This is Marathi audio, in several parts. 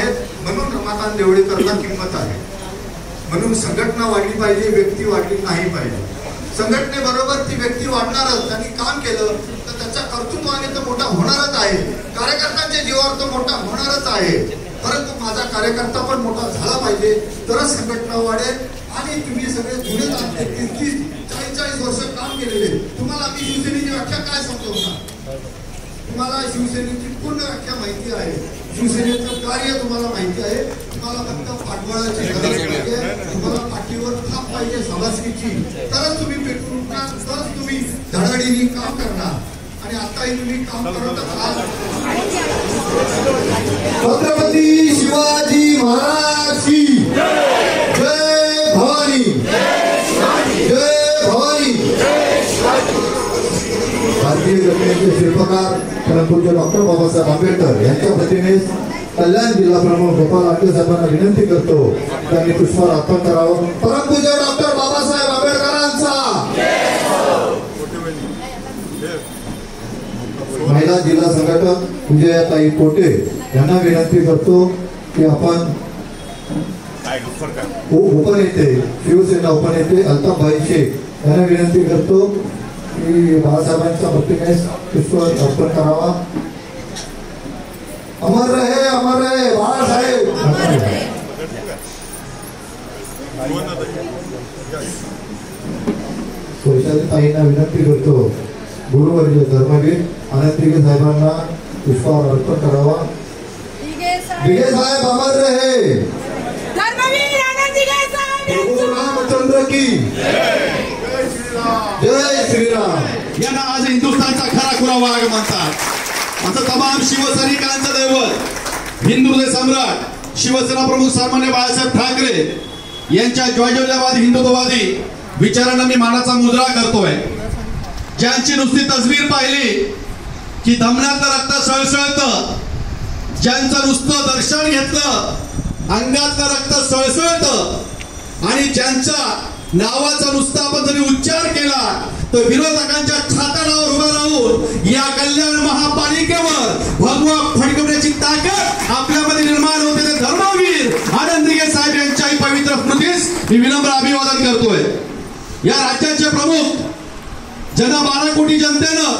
आहेत, म्हणून रमाकांत देवळेकरला किंमत आहे. म्हणून संघटना वाढली पाहिजे, व्यक्ती वाढली नाही पाहिजे. संघटनेबरोबर ती व्यक्ती वाढणारच. त्यांनी काम केलं तर त्याच्या कर्तृत्वाने तो मोठा होणारच आहे, कार्यकर्त्यांच्या जीवावर तो मोठा होणारच आहे. परंतु माझा कार्यकर्ता पण मोठा झाला पाहिजे, तरच संघटना वाढेल. आणि तुम्ही सगळे जुने 30-40 वर्ष काम केलेले, तुम्हाला मी शिवसेनेची व्याख्या काय समजवणार? तुम्हाला शिवसेनेची पूर्ण व्याख्या माहिती आहे, शिवसेनेचं कार्य तुम्हाला माहिती आहे. तुम्हाला फक्त पाठबळाची गरज पाहिजे, तुम्हाला पाठीवर थाप पाहिजे शाबासकीची, तरच तुम्ही पेटून उठणार, तरच तुम्ही धडाडीने काम करणार. आणि आताही तुम्ही काम करत आहात. छत्रपती शिवाजी महाराज की जय भवानी, जय भवानी. भारतीय घटनेचे शिल्पकार परमपूज्य डॉक्टर बाबासाहेब आंबेडकर यांच्या वतीने कल्याण जिल्हा प्रमुख गोपाल आटे साहेबांना विनंती करतो त्यांनी पुष्पहार अर्पण करावं. परमपूज्य डॉक्टर बाबासाहेब आंबेडकरांचा. महिला जिल्हा संघटक विजयाताई पोटे यांना विनंती करतो की आपण उपनेते शिवसेना उपनेते अल्ताफभाई शेख यांना विनंती करतो की बाळासाहेबांच्या वतीने पुष्पहार अर्पण करावा. अमर रहे बाळासाहेब. ताईंना विनंती करतो गुरुवर्य धर्मवीर आनंद दिघे साहेबांना पुष्पहार अर्पण करावा. दिघे साहेब अमर रहे. धर्मवीर आनंद दिघे साहेब. रामचंद्र की जय श्रीराम. यांना आज हिंदुस्थानचा खरा खुरा वाघ म्हणतात. असं तमाम शिवसैनिकांचं दैवत, हिंदुहृदय सम्राट, शिवसेना प्रमुख सन्मान्य बाळासाहेब ठाकरे यांच्या ज्वाज्वल्यवादी हिंदुत्ववादी विचारांना मी मानाचा मुजरा करतोय. ज्यांची नुसती तस्वीर पाहिली की धमन्यातलं रक्त सळसळतं, ज्यांचं नुसतं दर्शन घेतलं अंगातलं रक्त सळसळतं, आणि ज्यांच्या नावाचा नुसता आपण जरी उच्चार केला तर विरोधकांच्या छाताडावर उभं राहून या कल्याण महापालिकेवर भगवा फडकवण्याची ताकद आपल्यामध्ये निर्माण होते. ते धर्मवीर आनंद दिघे साहेब यांच्याही पवित्र स्मृतीस मी विनम्र अभिवादन करतोय. या राज्याचे प्रमुख, ज्यांना 12 कोटी जनतेनं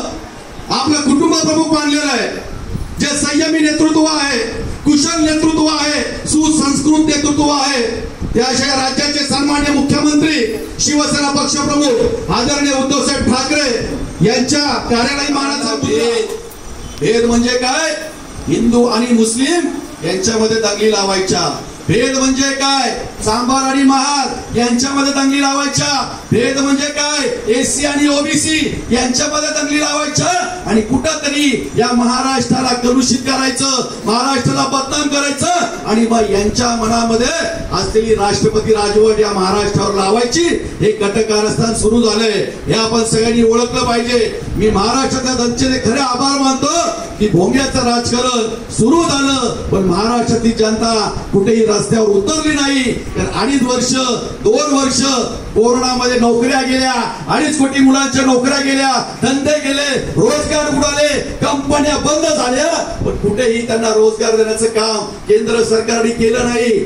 आपलं कुटुंब प्रमुख मानलेलं आहे, जे संयमी नेतृत्व आहे, कुशल नेतृत्व आहे, सुसंस्कृत नेतृत्व आहे, त्या अशा राज्याचे सन्मान्य मुख्यमंत्री, शिवसेना पक्षप्रमुख आदरणीय उद्धवसाहेब ठाकरे यांच्या कार्यालयी मानाचा भेद म्हणजे काय? हिंदू आणि मुस्लिम यांच्यामध्ये दंगली लावायच्या. भेद म्हणजे काय? सांबार आणि महार यांच्यामध्ये दंगली लावायच्या. भेद म्हणजे काय? एससी आणि ओबीसी यांच्यामध्ये दंगली लावायच्या. आणि कुठंतरी या महाराष्ट्राला कलुषित करायचं, महाराष्ट्राला बदनाम करायचं, आणि मग यांच्या मनामध्ये असलेली राष्ट्रपती राजवट या महाराष्ट्रावर लावायची. हे कटकारस्थान सुरू झालंय, हे आपण सगळ्यांनी ओळखलं पाहिजे. मी महाराष्ट्राच्या जनतेचे खरे आभार मानतो की भोंग्याचं राजकारण सुरू झालं, पण महाराष्ट्रातली जनता कुठेही रस्त्यावर उतरली नाही. तर 2 वर्ष कोरोनामध्ये नोकऱ्या गेल्या, 2.5 कोटी मुलांच्या नोकऱ्या गेल्या, धंदे गेले, रोजगार उडाले, कंपन्या बंद झाल्या, पण कुठेही त्यांना रोजगार देण्याचं काम केंद्र सरकारने केलं नाही.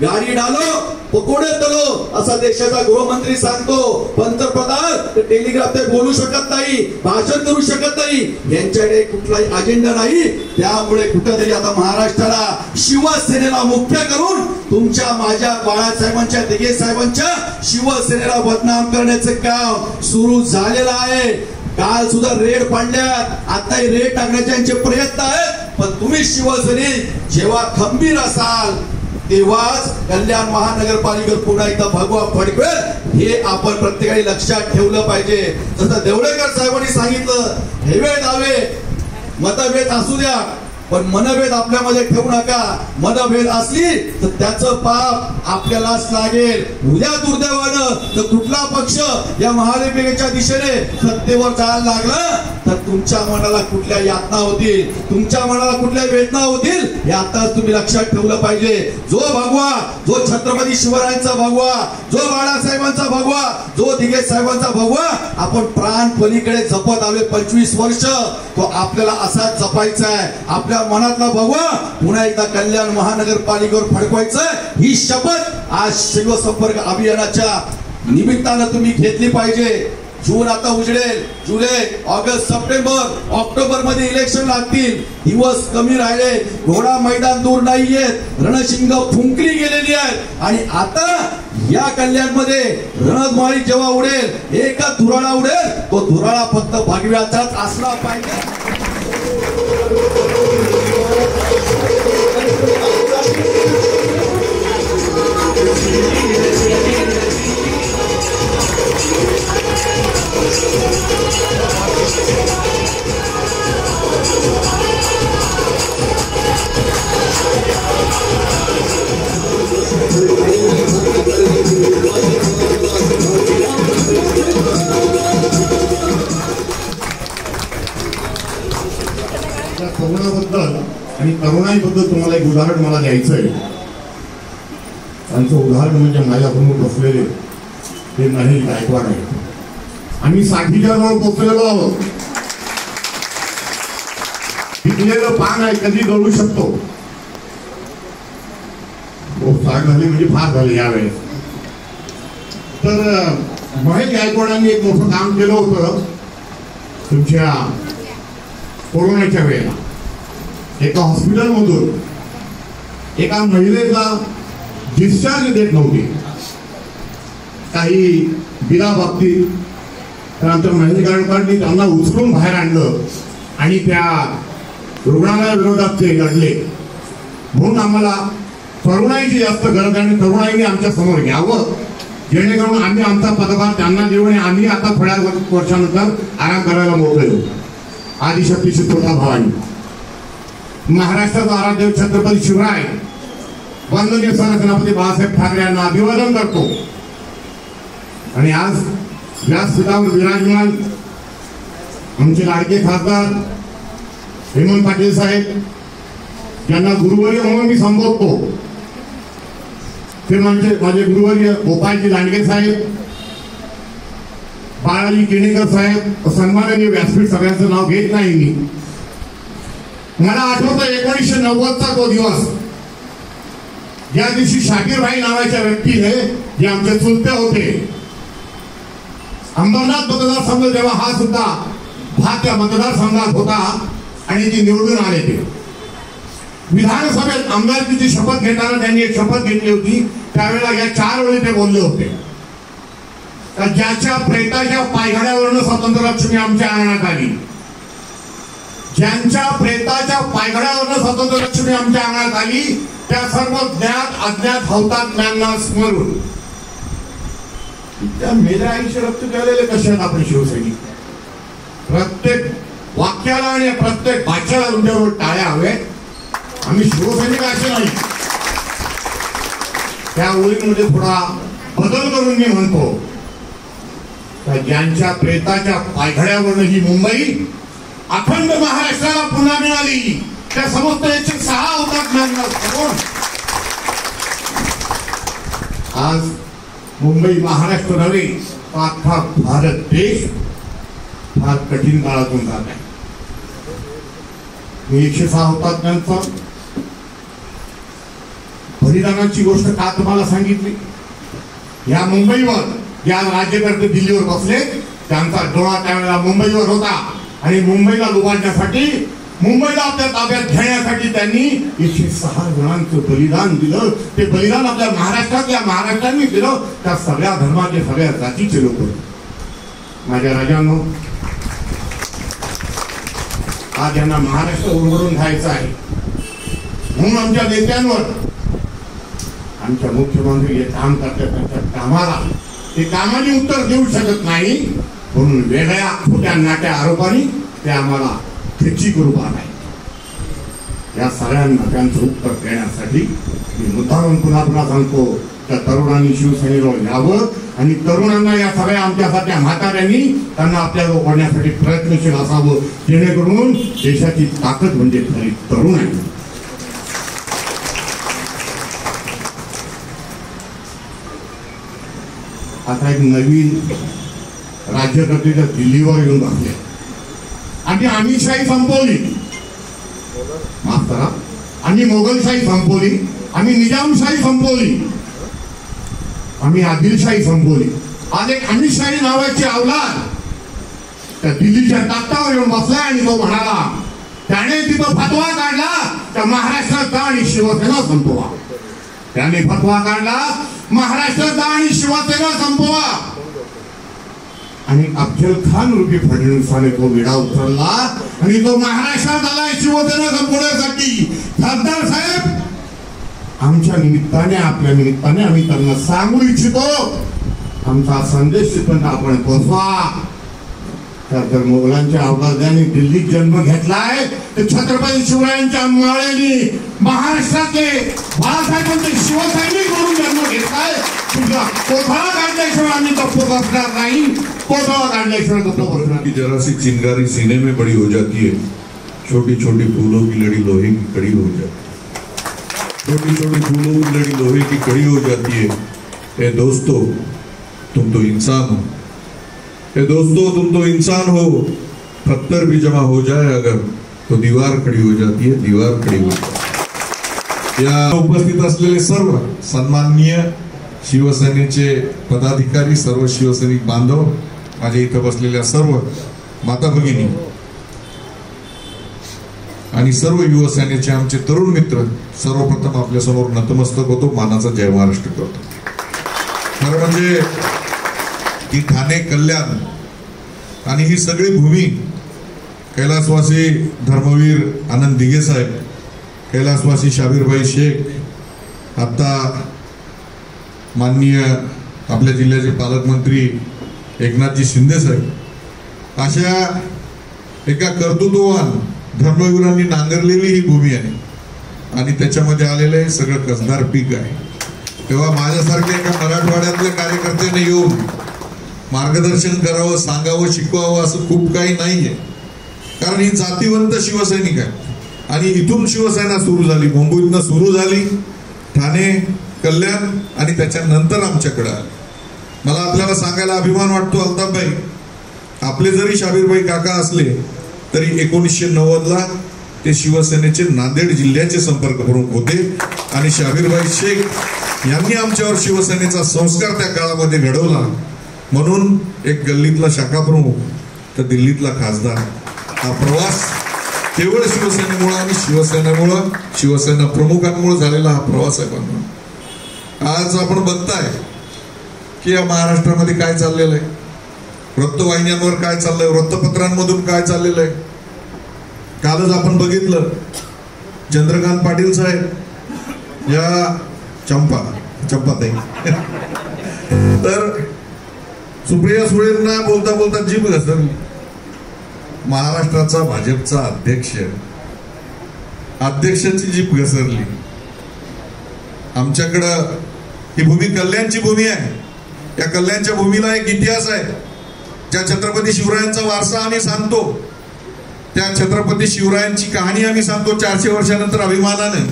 गाडी डालो पकोडे तलो असा देशाचा गृहमंत्री सांगतो. पंतप्रधान टेलिग्राफ ते बोलू शकत नाही, भाषण करू शकत नाही, यांच्याकडे कुठलाही अजेंडा नाही. त्यामुळे कुठेतरी आता महाराष्ट्राला शिवसेनेला मुख्य करून तुमच्या माझ्या बाळासाहेबांच्या दिघे साहेबांच्या शिवसेनेला बदनाम करण्याचं काम सुरू झालेलं आहे. काल सुद्धा रेड पाडल्यात, आताही रेड टाकण्याचे प्रयत्न आहेत. पण तुम्ही शिवसैनिक जेव्हा खंबीर असाल तेव्हाच कल्याण महानगरपालिका पुन्हा एकदा भगवा फडकवेल, हे आपण प्रत्येकाने लक्षात ठेवलं पाहिजे. जसं देवळेकर साहेबांनी सांगितलं, हेवे दावे मतभेद असू द्या, पण मनभेद आपल्यामध्ये ठेवू नका. मनभेद असली तर त्याचं पाप आपल्यालाच लागेल. उद्या दुर्दैवानं तर कुठला पक्ष या महापालिकेच्या दिशेने सत्तेवर जायला लागला तर तुमच्या मनाला कुठल्या यातना होतील, तुमच्या मनाला कुठल्या वेदना होतील हे आताच तुम्ही लक्षात ठेवलं पाहिजे. जो भगवा, जो छत्रपती शिवरायांचा भगवा, जो बाळासाहेबांचा भगवा, जो दिघे साहेबांचा भगवा आपण प्राण पलीकडे जपत आलोय 25 वर्ष, तो आपल्याला असाच जपायचा आहे. आपल्या मनातला भगवा पुन्हा एकदा कल्याण महानगरपालिकेवर फडकवायचं ही शपथ आज शिवसंपर्क अभियानाच्या निमित्तानं तुम्ही घेतली पाहिजे. जून आता उजडेल, जुलै, ऑगस्ट, सप्टेंबर, ऑक्टोबर मध्ये इलेक्शन लागतील. दिवस कमी राहिले, घोडा मैदान दूर नाहीयेत, रणशिंग फुंकली गेलेली आहेत आणि आता या कल्याणमध्ये रणधुमाळी जेव्हा उडेल, एका धुराळा उडेल, तो धुराळा फक्त भगव्याचाच असला पाहिजे. तरुणाबद्दल आणि तरुणाईबद्दल तुम्हाला एक उदाहरण मला द्यायचं आहे. त्यांचं उदाहरण म्हणजे माझ्यासमोर बसलेले ते महेश गायकवाड आहेत. आम्ही 60च्या जवळ पोचलेलो आहोत. पिकलेलं पान आहे, कधी गळू शकतो. 60 झाले म्हणजे फार झाले यावेळेस. तर महेश गायकवाडांनी एक मोठं काम केलं होतं तुमच्या कोरोनाच्या वेळेला. एका हॉस्पिटलमधून एका महिलेला डिस्चार्ज देत नव्हते काही बिला बाबतीत. त्यानंतर महेश गायकवाडांनी त्यांना उचलून बाहेर आणलं आणि त्या रुग्णालयाविरोधात ते लढले. म्हणून आम्हाला तरुणाईची जास्त गरज आहे आणि तरुणाईने आमच्या समोर घ्यावं, जेणेकरून आम्ही आमचा पदभार त्यांना देऊ आणि आम्ही आता थोड्या वर्षानंतर आराम करायला मोकळे होऊ. आदिशक्ती चित्रता भवानी, महाराष्ट्राचा आराध्य छत्रपती शिवराय, वंदनीय सेनापती बाळासाहेब ठाकरे यांना अभिवादन करतो. आणि आज व्यासपीठावर विराजमान आमचे लाडके खासदार हेमंत पाटील साहेब, ज्यांना गुरुवर्य म्हणून मी संबोधतो, ते म्हणजे माझे गुरुवर्य गोपाळजी लांडगे साहेब, बाळाजी केणेकर साहेब, सन्माननीय व्यासपीठ सगळ्यांचं नाव घेत नाही मी. मला आठवतं 1990चा तो दिवस, ज्या दिवशी शाकीरभाई नावाच्या व्यक्तीने, जे आमचे चुलते होते, अंबरनाथ मतदारसंघ जेव्हा हा सुद्धा भाग त्या मतदारसंघात होता आणि ते निवडून आले. ते विधानसभेत आमदारकीची शपथ घेताना त्यांनी एक शपथ घेतली होती. त्यावेळेला या 4 वेळी ते बोलले होते, ज्याच्या प्रेताच्या पायघड्यावरनं स्वतंत्र लक्ष्मी आमच्या अंगणात आली, ज्यांच्या प्रेताच्या पायघड्यावरनं स्वतंत्र लक्ष्मी आमच्या अंगणात आली, त्या सर्व ज्ञात अज्ञात हुतात्म्यांना स्मरून. त्या मेल्या आईचे रक्त गेलेले कसे आहेत आपण शिवसैनिक. प्रत्येक वाक्याला आणि प्रत्येक भाषेला तुमच्यावर टाळ्या हवे. आम्ही शिवसैनिक असे नाही. त्या ओळीमध्ये थोडा बदल करून मी म्हणतो, ज्यांच्या प्रेताच्या पायघड्यावरनं ही मुंबई अखंड महाराष्ट्राला पुन्हा मिळाली, त्या समस्त 106 हुतात्म्यांना स्मरून आज मुंबई महाराष्ट्र नव्हे, अख्खा भारत देश फार कठीण काळातून जात आहे. मी 106 हुतात्म्यांचं बलिदानाची गोष्ट का तुम्हाला सांगितली. या मुंबईवर ज्या राज्यकर्ते दिल्लीवर बसले, त्यांचा डोळा त्यावेळेला मुंबईवर होता आणि मुंबईला लुबाडण्यासाठी, मुंबईला आपल्या ताब्यात घेण्यासाठी त्यांनी 106 जणांचं बलिदान दिलं. ते बलिदान आपल्या महाराष्ट्राने दिलं. त्या सगळ्या धर्माचे, सगळ्या जातीचे लोक. माझ्या राजांनो, आज यांना महाराष्ट्र उलगडून घ्यायचं आहे. म्हणून आमच्या नेत्यांवर, आमच्या मुख्यमंत्री जे काम करतात त्यांच्या कामाला, ते कामाने उत्तर देऊ शकत नाही. म्हणून वेगळ्या खोट्या नाट्या आरोपांनी ते आम्हाला खेची करू पाहत. या सगळ्यांना त्यांचं उत्तर देण्यासाठी मी मुद्दामून पुन्हा सांगतो, त्या तरुणांनी शिवसेनेवर यावं आणि तरुणांना या सगळ्या आमच्यासारख्या म्हाताऱ्यांनी त्यांना आपल्याजवळ ओढण्यासाठी प्रयत्नशील असावं, जेणेकरून देशाची ताकद म्हणजे खरी तरुण आहे. आता एक नवीन राज्यकर्ते दिल्लीवर येऊन बसले आणि आम्हीशाही संपवली, माफ करा, आम्ही मोगलशाही संपवली, आम्ही निजामशाही संपवली, आम्ही आदिलशाही संपवली. आज एक अमीरशाही नावाची अवलाद त्या दिल्लीच्या तख्तावर येऊन बसलाय आणि तो म्हणाला, त्याने तिथं फतवा काढला तर महाराष्ट्रात आणि शिवसेना संपवा. त्याने फतवा काढला महाराष्ट्रात आणि शिवसेना संपवा. आणि अफजल खान रूपी फडणवीसाने तो विडा उचलला आणि तो महाराष्ट्रात आलाय शिवसेना संपवण्यासाठी. खासदार साहेब, आमच्या निमित्ताने, आपल्या निमित्ताने आम्ही त्यांना सांगू इच्छितो, आमचा संदेश तिथपर्यंत आपण पोहोचवा. तर मोगलांच्या अवलाद्याने दिल्लीत जन्म घेतलाय तर छत्रपती शिवरायांच्या माळेने महाराष्ट्रातले बाळासाहेबांचे शिवसैनिक म्हणून जन्म घेतलाय. तुझा कोथळा काढल्याशिवाय आम्ही गप्प बसणार नाही, कोथळा काढल्याशिवाय गप्प बसणार. की जरा सी चिंगारी सीने में बड़ी हो जाती है, छोटी छोटी फूलों की लड़ी लोहे की कड़ी हो जाती है, छोटी छोटी फूलों की लड़ी लोहे की कड़ी हो जाती है. ए दोस्तों, तुम तो इंसान हो. ए दोस्तों, तुम तो इंसान हो. पत्थर भी जमा हो जाए अगर तो दीवार खड़ी हो जाती है, दीवार खड़ी हो जाती है. या उपस्थित असलेले सर्व सन्माननीय शिवसेनेचे पदाधिकारी, सर्व शिवसैनिक बांधव, माझ्या इथं बसलेल्या सर्व माता भगिनी आणि सर्व युवसेनेचे आमचे तरुण मित्र, सर्वप्रथम आपल्या समोर नतमस्तक होतो, मानाचा जय महाराष्ट्र करतो. खरं म्हणजे की ठाणे, कल्याण आणि ही सगळी भूमी कैलासवासी धर्मवीर आनंद दिघे साहेब, कैलासवासी शाबीरभाई शेख, आता माननीय आपल्या जिल्ह्याचे पालकमंत्री एकनाथजी शिंदे साहेब, अशा एका कर्तृत्ववान धर्मवीरांनी नांगरलेली ही भूमी आहे आणि त्याच्यामध्ये आलेलं हे सगळं कसदार पीक आहे. तेव्हा माझ्यासारख्या एका मराठवाड्यातल्या कार्यकर्त्याने येऊन मार्गदर्शन करावं, सांगावं, शिकवावं असं खूप काही नाहीये. कारण ही जातीवंत शिवसैनिक आहे आणि इथून शिवसेना सुरू झाली, मुंबईतनं सुरू झाली, ठाणे, कल्याण आणि त्याच्यानंतर आमच्याकडे आली. मला आपल्याला सांगायला अभिमान वाटतो अल्ताफभाई, आपले जरी शाबीरभाई काका असले तरी 1990ला ते शिवसेनेचे नांदेड जिल्ह्याचे संपर्क प्रमुख होते आणि शाबीरभाई शेख यांनी आमच्यावर शिवसेनेचा संस्कार त्या काळामध्ये घडवला. म्हणून एक गल्लीतला शाखा प्रमुख तर दिल्लीतला खासदार, हा प्रवास केवळ शिवसेनेमुळे आणि शिवसेनेमुळे, शिवसेना प्रमुखांमुळे झालेला हा प्रवास आहे. पण आज आपण बघताय की या महाराष्ट्रामध्ये काय चाललेलं आहे, वृत्तवाहिन्यांवर काय चाललंय, वृत्तपत्रांमधून काय चाललेलं आहे. कालच आपण बघितलं चंद्रकांत पाटील साहेब या चंपाताई तर सुप्रिया सुळेंना बोलता बोलता जीभ घसरली. महाराष्ट्राचा भाजपचा अध्यक्षाची जीभ घसरली. आमच्याकडं ही भूमी कल्याणची भूमी आहे. या कल्याणच्या भूमीला एक इतिहास आहे. ज्या छत्रपती शिवरायांचा वारसा आम्ही सांगतो, त्या छत्रपती शिवरायांची कहाणी आम्ही सांगतो 400 वर्षानंतर अभिमानाने.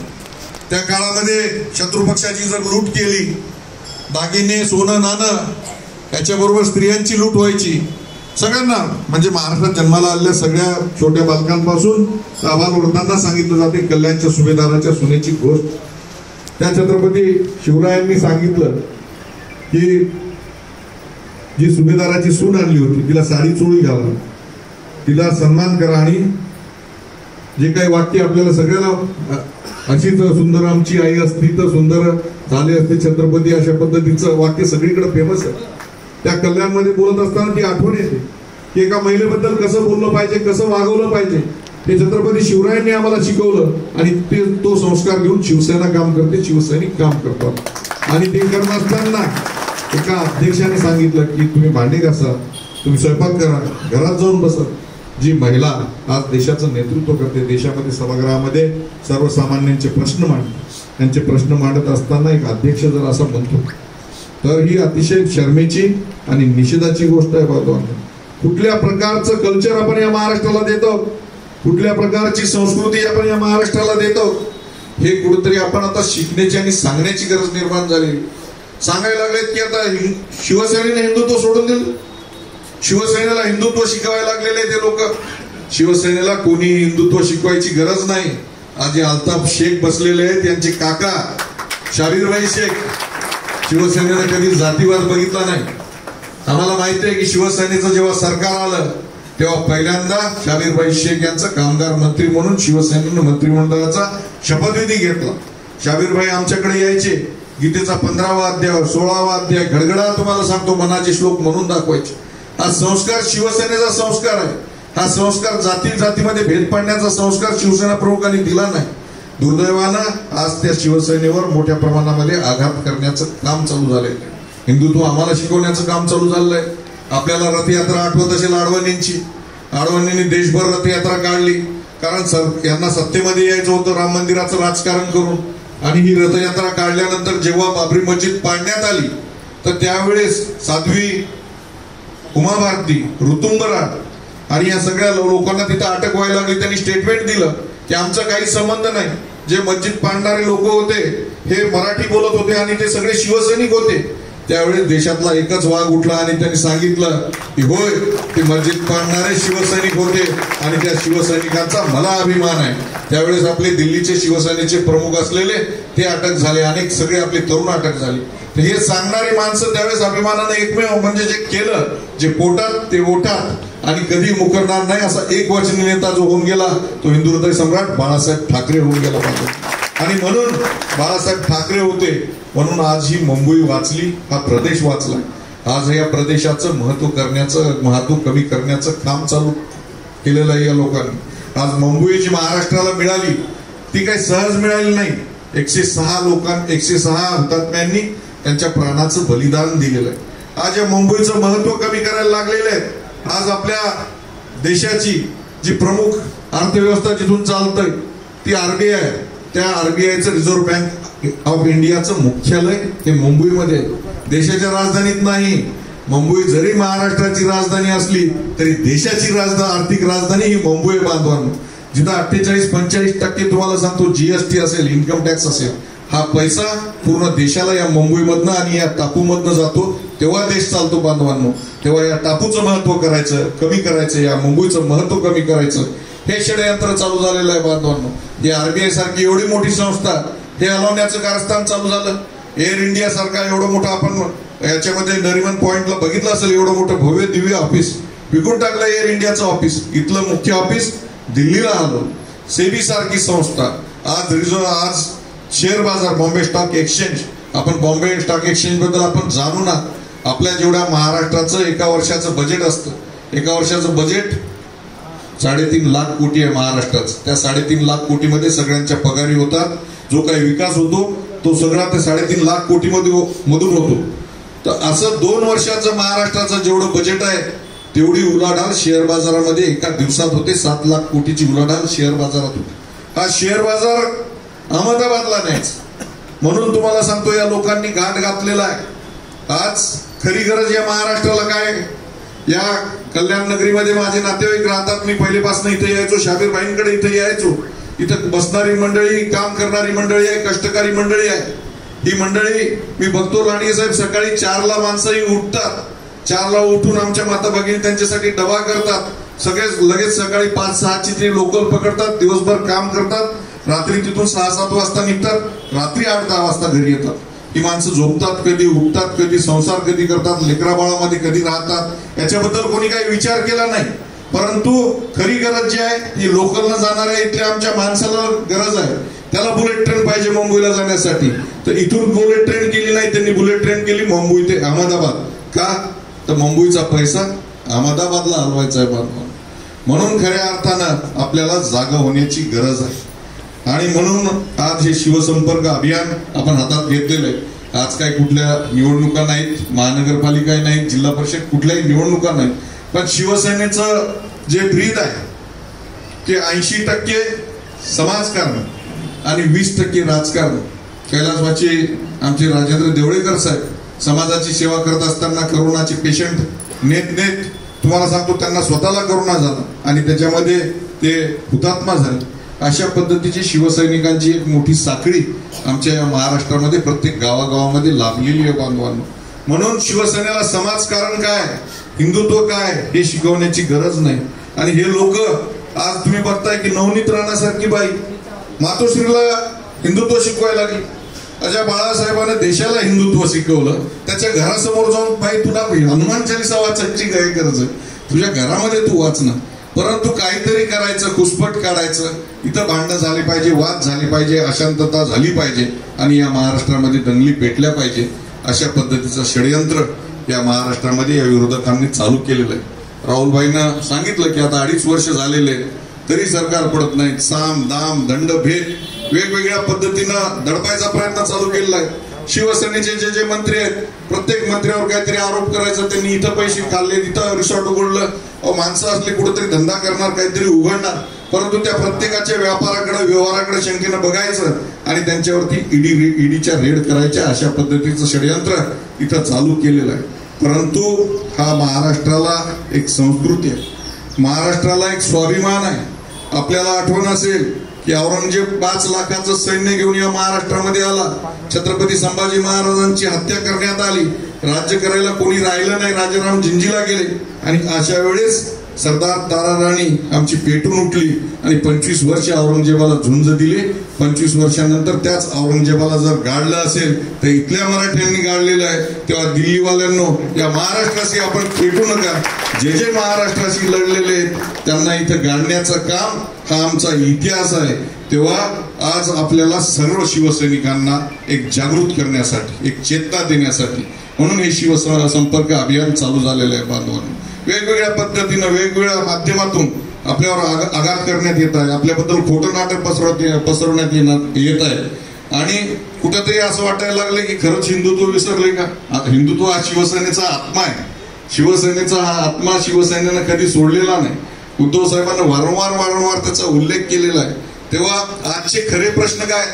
त्या काळामध्ये शत्रुपक्षाची जर लूट केली, दागिने, सोनं, नाणं, याच्याबरोबर स्त्रियांची लूट व्हायची. सगळ्यांना म्हणजे महाराष्ट्रात जन्माला आलेल्या सगळ्या छोट्या बालकांपासून वृद्धांना सांगितलं जाते कल्याणच्या सुभेदाराच्या सुनेची गोष्ट. त्या छत्रपती शिवरायांनी सांगितलं की जी सुभेदाराची सून आणली होती तिला साडी चोळी घाला, तिला सन्मान करा आणि जे काही वाक्य आपल्याला सगळ्याला अशीच सुंदर आमची आई असती तर सुंदर झाले असते छत्रपती, अशा पद्धतीचं वाक्य सगळीकडे फेमस आहे. त्या कल्याणमध्ये बोलत असताना ती आठवण येते की एका महिलेबद्दल कसं बोललं पाहिजे, कसं वागवलं पाहिजे, ते छत्रपती शिवरायांनी आम्हाला शिकवलं आणि ते तो संस्कार घेऊन शिवसेना काम करते, शिवसैनिक काम करतात. आणि ते करत असताना एका अध्यक्षाने सांगितलं की तुम्ही भांडी घासा, तुम्ही स्वयंपाक करा, घरात जाऊन बसा. जी महिला आज देशाचं नेतृत्व करते, देशामध्ये सभागृहामध्ये सर्वसामान्यांचे प्रश्न मांडते, त्यांचे प्रश्न मांडत असताना एक अध्यक्ष जर असा म्हणतो तर ही अतिशय शर्मेची आणि निषेधाची गोष्ट आहे बांधवांनो. कुठल्या प्रकारचं कल्चर आपण या महाराष्ट्राला देतो, कुठल्या प्रकारची संस्कृती आपण या महाराष्ट्राला देतो, हे कुठेतरी आपण आता शिकण्याची आणि सांगण्याची गरज निर्माण झाली. सांगायला लागलेत की आता शिवसेनेने हिंदुत्व सोडून दिलं, शिवसेनेला हिंदुत्व शिकवायला लागलेले ते लोक. शिवसेनेला कोणी हिंदुत्व शिकवायची गरज नाही. आज जे अल्ताफ शेख बसलेले आहेत त्यांचे काका शाबीरभाई शेख, शिवसेनेने कधी जातीवाद बघितला नाही. आम्हाला माहिती आहे की शिवसेनेचं जेव्हा सरकार आलं तेव्हा पहिल्यांदा शाबीरभाई शेख यांचा कामगार मंत्री म्हणून शिवसेनेनं मंत्रिमंडळाचा शपथविधी घेतला. शाबीरभाई आमच्याकडे यायचे, गीतेचा 15वा अध्याय 16वा अध्याय घडघडा तुम्हाला सांगतो मनाचे श्लोक म्हणून दाखवायचे. हा संस्कार शिवसेनेचा संस्कार आहे. हा संस्कार जातीमध्ये भेद पाडण्याचा संस्कार शिवसेना प्रमुखांनी दिला नाही. दुर्दैवानं आज त्या शिवसेनेवर मोठ्या प्रमाणामध्ये आघात करण्याचं काम चालू झालंय. हिंदुत्व आम्हाला शिकवण्याचं काम चालू झालंय. आपल्याला रथयात्रा आठवत असेल अडवाणींची. अडवाणींनी देशभर रथयात्रा काढली कारण यांना सत्तेमध्ये यायचं होतं राम मंदिराचं राजकारण करून. आणि ही रथयात्रा काढल्यानंतर जेव्हा बाबरी मस्जिद पाडण्यात आली तर त्यावेळेस साध्वी उमा भारती, ऋतुंबरा आणि या सगळ्या लोकांना तिथं अटक व्हायला लागली. त्यांनी स्टेटमेंट दिलं की आमचा काही संबंध नाही. जे मस्जिद पाडणारे लोक होते हे मराठी बोलत होते आणि ते सगळे शिवसैनिक होते. त्यावेळेस देशातला एकच वाघ उठला आणि त्यांनी सांगितलं की होय, ते मस्जिद पाडणारे शिवसैनिक होते आणि त्या शिवसैनिकांचा मला अभिमान आहे. त्यावेळेस आपले दिल्लीचे शिवसेनेचे प्रमुख असलेले ते अटक झाले, अनेक सगळे आपले तरुण अटक झाले. तर हे सांगणारी माणसं त्यावेळेस अभिमानाने एकमेव म्हणजे जे केलं, जे पोटात ते ओठात आणि कधी मुकरणार नाही असा एक वचनी नेता जो होऊन गेला तो हिंदू हृदय सम्राट बाळासाहेब ठाकरे होऊन गेला पाहिजे. आणि म्हणून बाळासाहेब ठाकरे होते म्हणून आज ही मुंबई वाचली, हा प्रदेश वाचला. आज या प्रदेशाचं महत्व कमी करण्याचं काम चालू केलेलं आहे या लोकांनी. आज मुंबई जी महाराष्ट्राला मिळाली ती काही सहज मिळाली नाही. 106 हुतात्म्यांनी त्यांच्या प्राणाचं बलिदान दिलेलं आहे. आज या मुंबईचं महत्व कमी करायला लागलेलं आहे. आज आपल्या देशाची जी प्रमुख अर्थव्यवस्था जिथून चालतंय ती RBI, त्या RBIचं रिझर्व्ह बँक ऑफ इंडियाचं मुख्यालय हे मुंबईमध्ये. देशाच्या राजधानीत नाही. मुंबई जरी महाराष्ट्राची राजधानी असली तरी देशाची आर्थिक राजधानी ही मुंबई बांधवांनो. जिथं 48-45% तुम्हाला सांगतो GST असेल, इन्कम टॅक्स असेल, हा पैसा पूर्ण देशाला या मुंबईमधनं आणि या टापूमधनं जातो. तेव्हा देश चालतो बांधवांनो. तेव्हा या टापूचं महत्व करायचं, कमी करायचं, या मुंबईचं महत्व कमी करायचं, हे षडयंत्र चालू झालेलं आहे बांधवांनो. ही RBI सारखी एवढी मोठी संस्था हे हलवण्याचं कारस्थान चालू झालं. एअर इंडिया सारखा एवढं मोठं आपण याच्यामध्ये नरिमन पॉइंटला बघितलं असेल, एवढं मोठं भव्य दिव्य ऑफिस विकून टाकलं एअर इंडियाचं ऑफिस. इथलं मुख्य ऑफिस दिल्लीला आलं. सेबी सारखी संस्था आज शेअर बाजार, बॉम्बे स्टॉक एक्सचेंज, आपण बॉम्बे स्टॉक एक्सचेंज बद्दल आपण जाणू ना. आपल्या जेवढ्या महाराष्ट्राचं एका वर्षाचं बजेट असतं, एका वर्षाचं बजेट 3.5 लाख कोटी आहे महाराष्ट्राचं. त्या 3.5 लाख कोटीमध्ये सगळ्यांच्या पगारी होतात. जो काही विकास होतो तो सगळा त्या 3.5 लाख कोटीमधून होतो. तर असं 2 वर्षाचं महाराष्ट्राचं जेवढं बजेट आहे तेवढी उलाढाल शेअर बाजारामध्ये एका दिवसात होते. 7 लाख कोटीची उलाढाल शेअर बाजारात होते. हा शेअर बाजार अहमदाबादला नाहीच. म्हणून तुम्हाला सांगतो या लोकांनी गाठ घातलेला आहे. आज खरी गरज या महाराष्ट्राला काय? या कल्याण नगरीमध्ये माझे नातेवाईक राहतात. मी पहिलेपासून इथे यायचो, शाबीरबाईंकडे इथे यायचो. इथं बसणारी मंडळी, काम करणारी मंडळी आहे, कष्टकारी मंडळी आहे. ही मंडळी मी बघतो लांडगे साहेब सकाळी 4ला माणसंही उठतात. 4ला उठून आमच्या माता भगिनी त्यांच्यासाठी डबा करतात. सगळेच लगेच सकाळी 5-6ची ते लोकल पकडतात, दिवसभर काम करतात, रात्री तिथून 6-7 वाजता निघतात, रात्री 8-10 वाजता घरी येतात. ही माणसं झोपतात कधी, उठतात कधी, संसार कधी करतात, लेकरा बाळामध्ये कधी राहतात, याच्याबद्दल कोणी काही विचार केला नाही. परंतु खरी गरज जी आहे ही लोकलनं जाणाऱ्या इथल्या आमच्या माणसाला गरज आहे. त्याला बुलेट ट्रेन पाहिजे मुंबईला जाण्यासाठी. तर इथून बुलेट ट्रेन केली नाही त्यांनी, बुलेट ट्रेन केली मुंबई ते अहमदाबाद. का? तर मुंबईचा पैसा अहमदाबादला हलवायचा आहे बांधवांनो. म्हणून खऱ्या अर्थानं आपल्याला जागा होण्याची गरज आहे. आणि म्हणून आज हे शिवसंपर्क अभियान आपण हातात घेतलेलं आहे. आज काही कुठल्या निवडणुका नाहीत, महानगरपालिका नाहीत, जिल्हा परिषद कुठल्याही निवडणुका नाहीत. पण शिवसेनेचं जे ब्रीद आहे ते 80% समाजकारण आणि 20% राजकारण. कैलासवाची आमचे राजेंद्र देवळेकर साहेब समाजाची सेवा करत असताना करोनाचे पेशंट नेत तुम्हाला सांगतो त्यांना स्वतःला करोना झाला आणि त्याच्यामध्ये ते हुतात्मा झाले. अशा पद्धतीची शिवसैनिकांची एक मोठी साखळी आमच्या या महाराष्ट्रामध्ये प्रत्येक गावागावामध्ये लाभलेली आहे बांधवांनो. म्हणून शिवसेनेला समाजकारण काय, हिंदुत्व काय हे शिकवण्याची गरज नाही. आणि हे लोक आज तुम्ही बघताय की नवनीत राणासारखी बाई मातोश्रीला हिंदुत्व शिकवायला लागली. अशा बाळासाहेबांना देशाला हिंदुत्व शिकवलं. त्याच्या घरासमोर जाऊन बाई तुला हनुमान चालीसा वाचायची काय गरज आहे, तुझ्या घरामध्ये तू वाच ना. परंतु काहीतरी करायचं, खुसपट काढायचं, इथं भांडणं झाली पाहिजे, वाद झाली पाहिजे, अशांतता झाली पाहिजे आणि या महाराष्ट्रामध्ये दंगली पेटल्या पाहिजे. अशा पद्धतीचं षडयंत्र या महाराष्ट्रामध्ये या विरोधकांनी चालू केलेलं आहे. राहुलभाईंना सांगितलं की आता 2.5 वर्ष झालेले तरी सरकार पडत नाही. साम दाम दंड भेद वेगवेगळ्या पद्धतीनं दडपायचा प्रयत्न चालू केलेला आहे. शिवसेनेचे जे मंत्री आहेत प्रत्येक मंत्र्यावर काहीतरी आरोप करायचा, त्यांनी इथं पैसे खाल्ले, इथं रिसॉर्ट उघडलं. माणसं असले कुठेतरी धंदा करणार, काहीतरी उघडणार, परंतु त्या प्रत्येकाच्या व्यापाराकडे व्यवहाराकडे शंकेनं बघायचं आणि त्यांच्यावरती ईडीच्या रेड करायच्या. अशा पद्धतीचं षडयंत्र इथं चालू केलेलं आहे. परंतु हा महाराष्ट्राला एक संस्कृती आहे, महाराष्ट्राला एक स्वाभिमान आहे. आपल्याला आठवण असेल की औरंगजेब 5 लाखाचं सैन्य घेऊन या महाराष्ट्रामध्ये आला. छत्रपती संभाजी महाराजांची हत्या करण्यात आली. राज्य करायला कोणी राहिलं नाही, राजाराम जिंजीला गेले आणि अशा वेळेस सरदार ताराराणी आमची पेटून उठली आणि 25 वर्ष औरंगजेबाला झुंज दिली. 25 वर्षानंतर त्याच औरंगजेबाला जर गाडलं असेल तर इथल्या मराठ्यांनी गाडलेलं आहे. तेव्हा दिल्लीवाल्यांनो या महाराष्ट्राशी आपण पेटू नका. जे महाराष्ट्राशी लढलेले आहेत त्यांना इथं गाडण्याचं काम हा आमचा इतिहास आहे. तेव्हा आज आपल्याला सर्व शिवसैनिकांना एक जागृत करण्यासाठी, एक चेतना देण्यासाठी म्हणून हे शिवसंपर्क अभियान चालू झालेलं आहे बांधवांनो. वेगवेगळ्या पद्धतीनं वेगवेगळ्या माध्यमातून आपल्यावर आघात करण्यात येत आहे, आपल्याबद्दल खोटं नाटक पसरवण्यात येत आहे आणि कुठंतरी असं वाटायला लागलं की खरंच हिंदुत्व विसरले का. हिंदुत्व हा शिवसेनेचा आत्मा आहे. शिवसेनेचा हा आत्मा शिवसेनेनं कधी सोडलेला नाही. उद्धव साहेबांना वारंवार त्याचा उल्लेख केलेला आहे. तेव्हा आजचे खरे प्रश्न काय,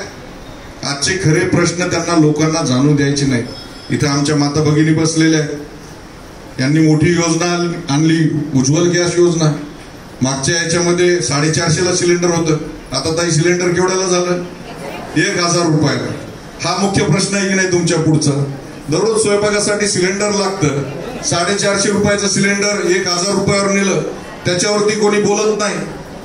आजचे खरे प्रश्न त्यांना लोकांना जाणून द्यायचे नाहीत. इथे आमच्या माता भगिनी बसलेल्या आहेत. यांनी मोठी योजना आणली, उज्ज्वल गॅस योजना. मागच्या याच्यामध्ये 450ला सिलेंडर होतं, आता ताई सिलेंडर केवढ्याला झालं, 1000 रुपयाला. हा मुख्य प्रश्न आहे की नाही तुमच्या पुढचा. दररोज स्वयंपाकासाठी सिलेंडर लागतं. 450 रुपयाचं सिलेंडर 1000 रुपयावर नेलं, त्याच्यावरती कोणी बोलत नाही.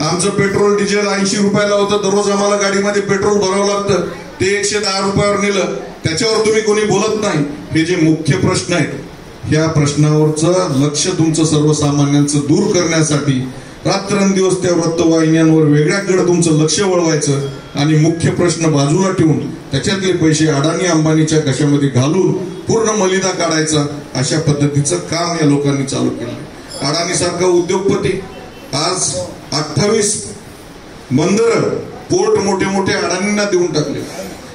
आमचं पेट्रोल डिझेल 80 रुपयाला होतं, दररोज आम्हाला गाडीमध्ये पेट्रोल भरावं लागतं, ते 110 रुपयावर नेलं, त्याच्यावर तुम्ही कोणी बोलत नाही. हे जे मुख्य प्रश्न आहेत या प्रश्नावरचं लक्ष तुमचं सर्वसामान्यांचं दूर करण्यासाठी रात्रंदिवस त्या वृत्तवाहिन्यांवर वेगळ्याकडे तुमचं लक्ष वळवायचं आणि मुख्य प्रश्न बाजूला ठेवून त्याच्यातले पैसे अडाणी अंबानीच्या कशामध्ये घालून पूर्ण मलिदा काढायचा. अशा पद्धतीचं काम या लोकांनी चालू केलं. अडाणी सारखा उद्योगपती आज 28 बंदर पोर्ट मोठे अडाणींना देऊन टाकले.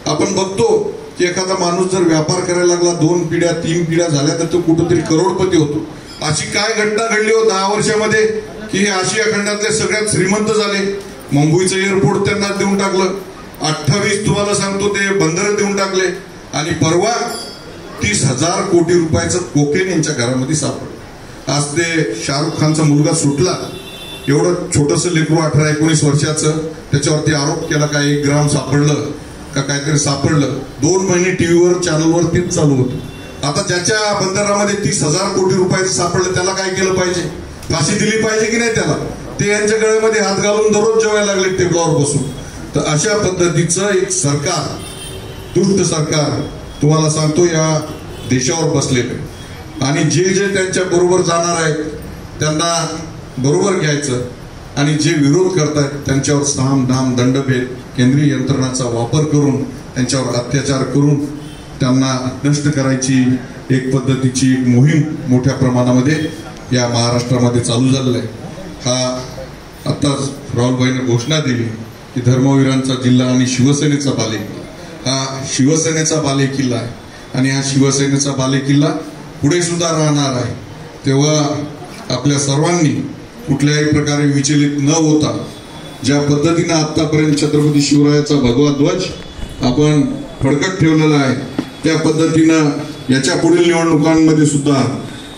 आपण बघतो की एखादा माणूस जर व्यापार करायला लागला 2 पिढ्या 3 पिढ्या झाल्या तर तो कुठेतरी करोडपती होतो. अशी काय घटना घडली हो 10 वर्षामध्ये की हे आशिया खंडातले सगळ्यात श्रीमंत झाले. मुंबईचं एअरपोर्ट त्यांना देऊन टाकलं. 28 तुम्हाला सांगतो ते बंदर देऊन टाकले आणि परवा 30,000 कोटी रुपयाचं कोकेन यांच्या घरामध्ये सापडलं. आज ते शाहरुख खानचा मुलगा सुटला, एवढं छोटंसं लेकरू 18-19 वर्षाचं, त्याच्यावरती आरोप केला का 1 ग्राम सापडलं का काहीतरी सापडलं. 2 महिने टीव्हीवर चॅनलवर तेच चालू होतं. आता ज्याच्या बंदरामध्ये 30,000 कोटी रुपयाचं सापडलं त्याला काय केलं पाहिजे, फाशी दिली पाहिजे की नाही त्याला. ते यांच्या गळ्यामध्ये हात घालून दररोज जेवायला लागले टेबलावर बसून. तर अशा पद्धतीचं एक सरकार, दुष्ट सरकार तुम्हाला सांगतो या देशावर बसलेलं आणि जे त्यांच्या बरोबर जाणार आहेत त्यांना बरोबर घ्यायचं आणि जे विरोध करतायत त्यांच्यावर साम दाम दंडभेद केंद्रीय यंत्रणाचा वापर करून त्यांच्यावर अत्याचार करून त्यांना नष्ट करायची एक पद्धतीची मोहीम मोठ्या प्रमाणामध्ये या महाराष्ट्रामध्ये चालू झालेला आहे. हा आत्ताच राहुलभाईने घोषणा दिली की धर्मवीरांचा जिल्हा आणि शिवसेनेचा बालेकिल्ला हा शिवसेनेचा बालेकिल्ला आहे आणि हा शिवसेनेचा बालेकिल्ला पुढे सुद्धा राहणार आहे. तेव्हा आपल्या सर्वांनी कुठल्याही प्रकारे विचलित न होता ज्या पद्धतीनं आतापर्यंत छत्रपती शिवरायाचा भगवा ध्वज आपण फडकत ठेवलेला आहे त्या पद्धतीनं याच्या पुढील निवडणुकांमध्ये सुद्धा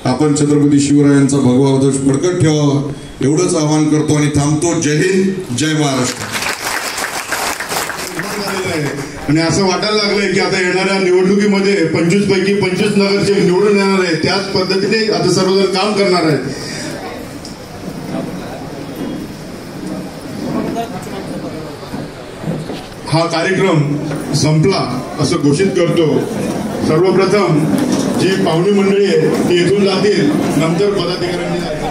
आपण छत्रपती शिवरायांचा भगवा ध्वज फडकत ठेवावा एवढंच आवाहन करतो आणि थांबतो. जय हिंद, जय महाराष्ट्र. आणि असं वाटायला लागलंय की आता येणाऱ्या निवडणुकीमध्ये 25 पैकी 25 नगरसेवक निवडून येणार आहे. त्याच पद्धतीने आता सर्वजण काम करणार आहेत. हा कार्यक्रम संपला असं घोषित करतो. सर्वप्रथम जी पाहुणी मंडळी आहे ती इथून जातील, नंतर पदाधिकाऱ्यांनी जायचं.